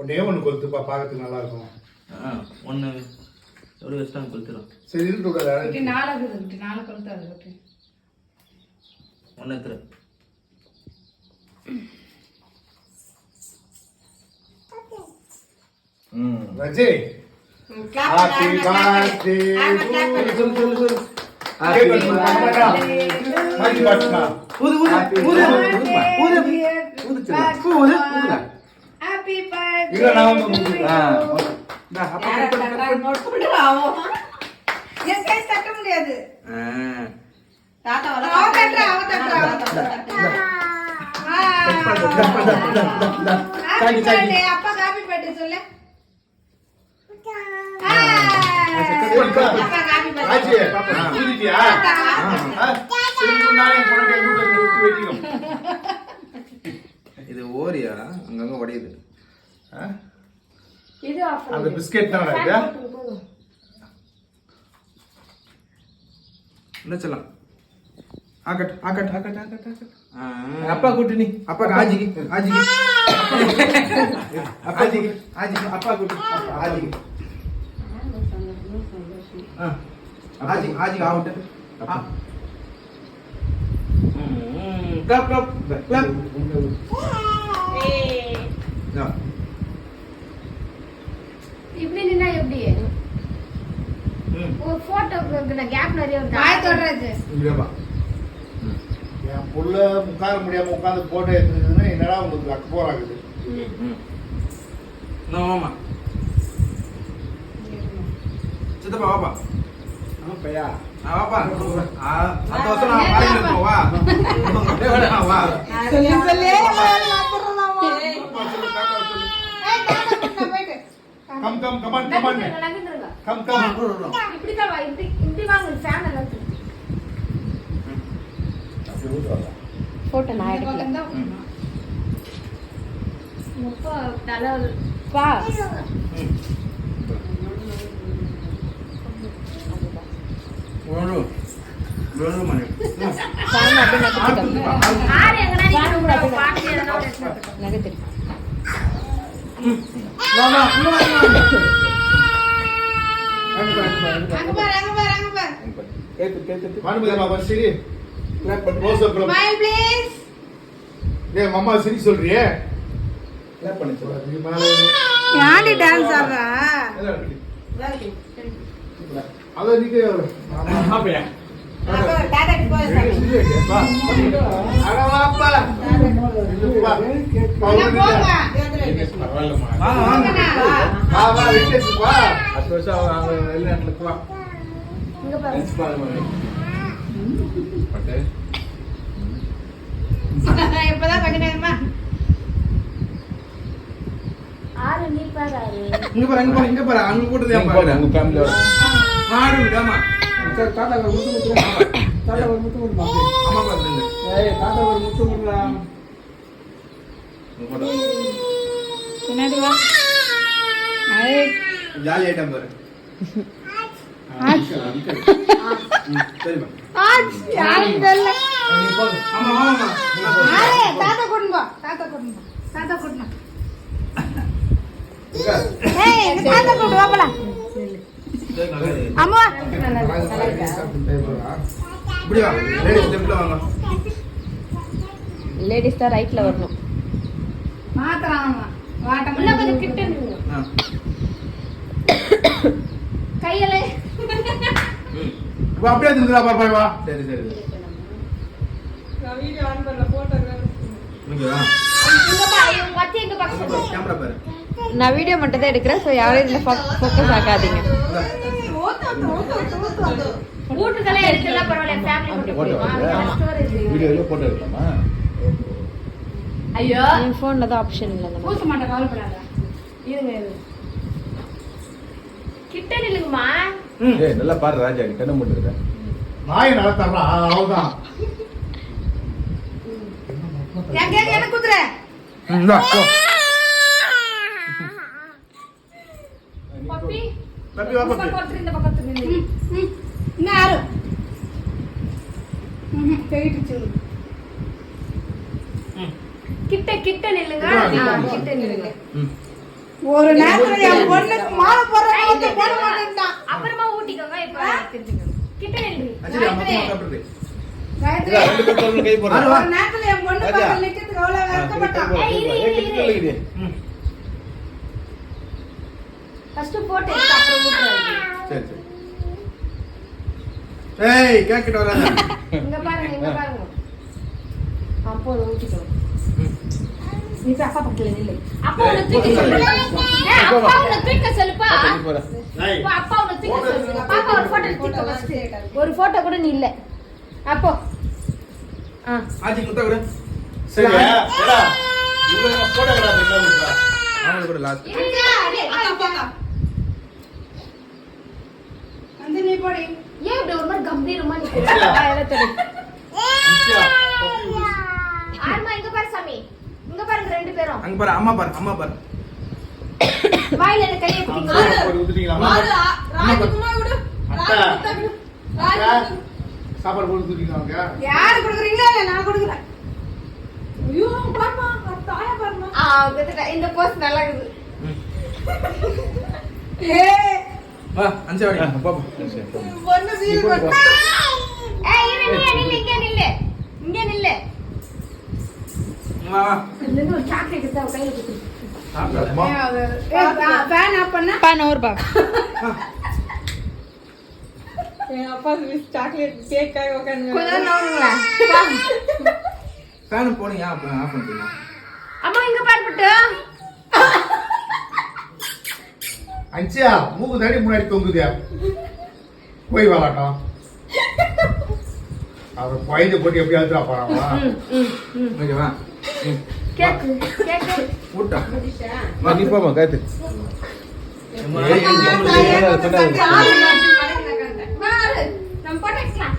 ஒன்னே ஒன்று கொளுத்துப்பா, பார்க்கறதுக்கு நல்லா இருக்கும். ஒன்று ஒரு வெஸ்டான் கொளுத்துடும். சரி இருந்து விடாது. நாலு கொளுத்தாது. ஒன்று எத்துரு. ரஜி ஹாப்பி பர்த்டே சொல்லு. Happy birthday. ஊது ஹாப்பி பர்த்டே. இல்ல நான் வந்து நோட் பண்ணுவாவோ. என் கை தட்ட முடியாது. தாத்தா வர. அவ தட்டறா. Happy birthday. அப்பா ஹாப்பி பர்த்டே சொல்லு. இது ஓரியா அங்கங்க உடையுது. அந்த பிஸ்கெட் தான் என்ன சொல்லலாம். அப்பா கூட்டு நீ அப்பா ஆஜிக்கு அப்பா கூட்டு ஆஜிக்கு ஆவுட்டு கிளப் இப்படி நின்னா எப்படி ஒரு போட்டோக்கு கேப் நிறைய இருக்கு. வாய் தொடறது. என் புள்ள உட்கார முடியாம உட்காந்து போட்டோ எடுத்துருக்குதுன்னா என்னடா உங்களுக்கு அக்கோர் ஆகுது. ஆமா சித்தப்பா வாப்பா. பையா வாப்பா அந்த வருஷம் நான் காலேஜ்ல போவா வா சொல்லு. கம் இப்படி தான் வா. இப்படி வாங்க ஃபேன் எல்லாம் போட்டோ நான் எடுக்கல. முப்பா தலை பா மாமா சரி சொல்றியே. யானி டான்ஸ் ஆடுறா. அத நீங்க டாடாக்கு போய் இப்பதான் கொஞ்ச நேரமா ஆறு நீ பாரு. இங்க பாரு அங்க போட்டதே பாரு. அங்க ஃபேமிலியோட மாடு விடாமா. தாத்தா ஒரு முத்து முத்து. தாத்தா ஒரு முத்து முத்து. அம்மா பாருங்க. தாத்தா ஒரு முத்து முத்துடா. போடா. பின்னாடி வா. ஐ ஜாலி ஐட்டம் பாரு. சரிமா. யாரு தெரியல. ஆமா ஆமா. தாத்தா கூட்டிட்டு போ. தாத்தா கூட்டிட்டு. ஏய் தாத்தா கூட்டிட்டு வா போலாம். அம்மா இப்படி வா. லேடிஸ் லெஃப்ட்ல வாங்க. லேடிஸ் தான் ரைட்ல வரணும். மாத்தறாங்க. வாட்ட உள்ள கொஞ்சம் கிட்ட நில்லு. கையலே வா அப்படியே நின்றா பாப்பா வா. சரி நான் வீடியோ ஆன் பண்ணல போட்டோ இங்க வா. இங்க பா. இவங்க வச்சி இங்க பாக்க. கேமரா பாரு. நான் வீடியோ மட்டும் தான் எடுக்கிறேன். சோ யாரும் இதுல ஃபோக்கஸ் ஆகாதீங்க. வீட்டுக்கெல்லாம் எடுக்கலாம் பரவாயில்ல. ஃபேமிலி மட்டும் வீடியோல போட்டோ எடுக்கலாமா? ஐயோ என் போன்ல தான் ஆப்ஷன் இல்ல. பூச மாட்டே கவலைப்படாத. இருங்க கிட்ட நில்லுங்கம்மா. ஏய் நல்லா பாரு ராஜா, நீ கண்ண மூடுற. நாய் நல்லா தரறா. அவ்வளவுதான். என்ன குதுற. இந்தா போ. பப்பி பப்பி வா பப்பி. இந்த பக்கத்துல நில்லு. இன்னும் யாரு போயிடுச்சு. கிட்ட நில்லுங்க. கிட்ட நில்லுங்க. ஒரு நேரத்துல என் பொண்ணுக்கு மாலை போடுறவங்க போட மாட்டேன்ட்டான். அப்புறமா ஊட்டிக்கோங்க. இப்ப திரும்பிக்கோங்க. கிட்ட நில்லு. அச்சடி அம்மா சாப்பிடுது காயத்ரி, ரெண்டு பேரும் தொடர்ந்து கை போடுறா. ஒரு நேரத்துல என் பொண்ணு பக்கம் நிக்கிறதுக்கு அவ்வளவு வெட்கப்பட்டான். ஃபர்ஸ்ட் போட்டு எடுத்து அப்புறம் ஊட்டுறாரு. சரி சரி. ஏய் கேக்கிட்ட வராத. இங்க பாருங்க, இங்க பாருங்க. அப்போ ஊட்டிக்கோங்க. நீ போய் அப்பா பக்கத்துல நில்லு. அப்பா உன்னை தூக்க சொல்லு. அப்பா உன்னை தூக்க சொல்லுப்பா. நீ போடா. ஏய், அப்பா உன்னை தூக்க சொல்லு. பாப்பா ஒரு போட்டோ எடுத்துக்கோ ஃபர்ஸ்ட். ஒரு போட்டோ கூட நீ இல்ல. அப்போ ஆச்சி முட்டை கொடு. சரியா? ஏடா, இவ்வளவு நான் போட்டோகிராஃபர் என்ன பண்றா? அவங்களுக்கு கூட லாஸ்ட். வந்து நீ போடி. ஏன் இப்படி ஒரு மாதிரி கம்பீரமா நிக்கிற? அச்சா. வாயில தடு. அச்சா, பப்பி ஊசி. ஆர்மா இங்க பாரு சாமி. இங்க பாருங்க ரெண்டு பேரும். அங்க பாரு அம்மா பாரு அம்மா பாரு. வாயில என்ன கையை குடிங்க. சாப்பாடு ஊத்திட்டீங்களாமா? ராஜகுமார் விடு. அத்தா. ராஜகுமார் விடு. அக்கா, சாப்பாடு போட்டு ஊத்திட்டீங்களா? யாரு கொடுக்குறீங்களா இல்ல நான் கொடுக்குறேன். ஐயோ பாப்பா தாயா பாருமா. இந்த போஸ்ட் நல்லா இருக்குது. ஏய் வா அஞ்சவாடி. பாப்பா. சரி சரி. பொண்ணு வீடு கொண்டு. ஏய் இரு நீ நில்லு இங்க நில்லு. இங்க நில்லு. வா வா. இதுல இருந்து ஒரு சாக்லேட் எடுத்து அவ கையில குடு. சாப்பிடு. ஃபேன் ஆஃப் பண்ணா பா நூறுபா எங்க அப்பா சாக்லேட் கேக்காக உட்கார்ந்து கொஞ்சம் நவுங்களா. ஃபேன் போடுங்க ஆஃப் பண்ணிட்டீங்க. அம்மா இங்க பாரு புட்டு. அஞ்சியா, மூக்கு தடி முன்னாடி தொங்குதியா? போய் வாழாட்டம். அவர் குழந்தை போட்டு எப்படி அழுத்துறா போறாமா? ஓகேவா? கேக்கு கேக்கு. ஊட்டா. வா நீ போமா காத்து. ஏய் நம்ம போட்டோக்கலாம்.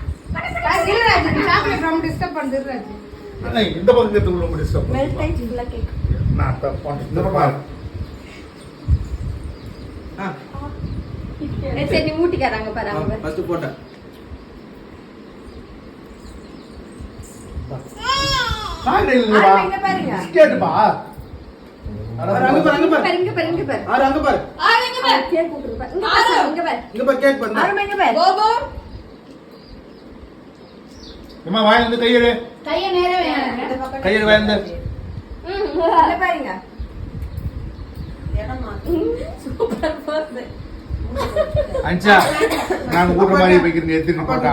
சாக்லேட் ரொம்ப டிஸ்டர்ப் பண்ணுது. அண்ணா, இந்த பக்கத்து உள்ள முடிச்சு சாப்பிடு. மெல்ட் ஆயிடுச்சு ஃபுல்லா கேக். நான் தப்பா இந்த பக்கம். ஆ சரி நீ ஊட்டிக்காராங்க பாரு அவங்க. ஃபர்ஸ்ட் போட்டா. சாக்லேட் இல்லையா? ஆர்மா இங்க பாருங்க. பிஸ்கெட்டுப்பா. அங்க பாரு அங்க பாரு. இங்க பாரு இங்க பாரு. ஆறு அங்க பாரு. இங்க பாரு. கேக் ஊட்டுறது பாரு. இங்க பாரு இங்க பாரு. இங்க பாரு கேக் பண்ணு. ஆர்மா இங்க பாரு. போபோ அம்மா வாய் வந்து கையெடு. கைய நேரா வைங்க. கையெடு வாய் வந்து. இங்க பாருங்க. சூப்பர் போஸ். அஞ்சா, நாங்க ஊட்ட மாதிரி வைக்கிறீங்க எடுத்துட்டு போட்டா.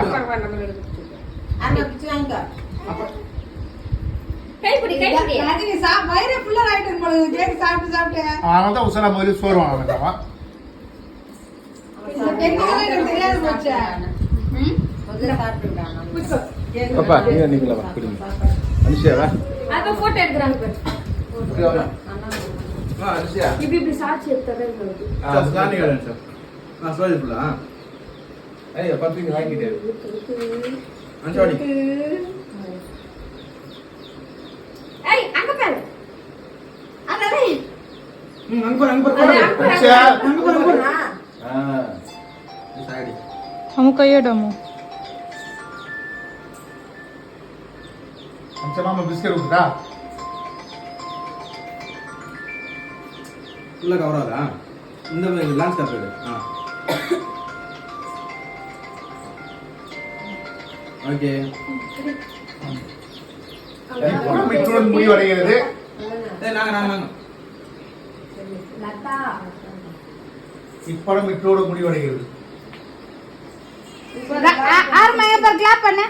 கைப்பிடி கைப்பிடி. ராஜினி வயிறு ஃபுல்லா ஆயிட்டு போல கேக் சாப்பிட்டு சாப்பிட்டு. அதனால தான் உசலா மாதிரி சோறு வாங்கினவா. இந்த பெண்ணுக்கு எனக்கு தெரியாது போச்சா. பாப்பா நீங்க நீங்களா வா குடிங்க. அனுஷியா வா. அத போட்டோ எடுக்கறாங்க பாரு. இப்படி வா. வா அரிசியா. இப்படி இப்படி சாட்சி எடுத்ததே இருக்கு. ஸ்கானிங் வரேன் சார். சோரி ஃபுல்லா. ஏய் பப்பிங்க வாங்கிட்டே. அஞ்சவாடி. ஏய் அங்க பாரு. அடடே. அங்க பாரு அங்க பாரு. அஞ்சா, அங்க பாரு அங்க பாரு. சாடி. हम कहियो डमो அஞ்சா மாமா பிஸ்கட் ஊத்துடா. உள்ள கவர் ஆகுதா? இந்த லான்ச் டாப் எடு. ஓகே. இப்படம் இத்துடன் முடிவடைகிறது. நாங்க லதா. இப்படம் இத்தோடு முடிவடைகிறது. ஆர்மா எப்ப கிளாப் பண்ணு.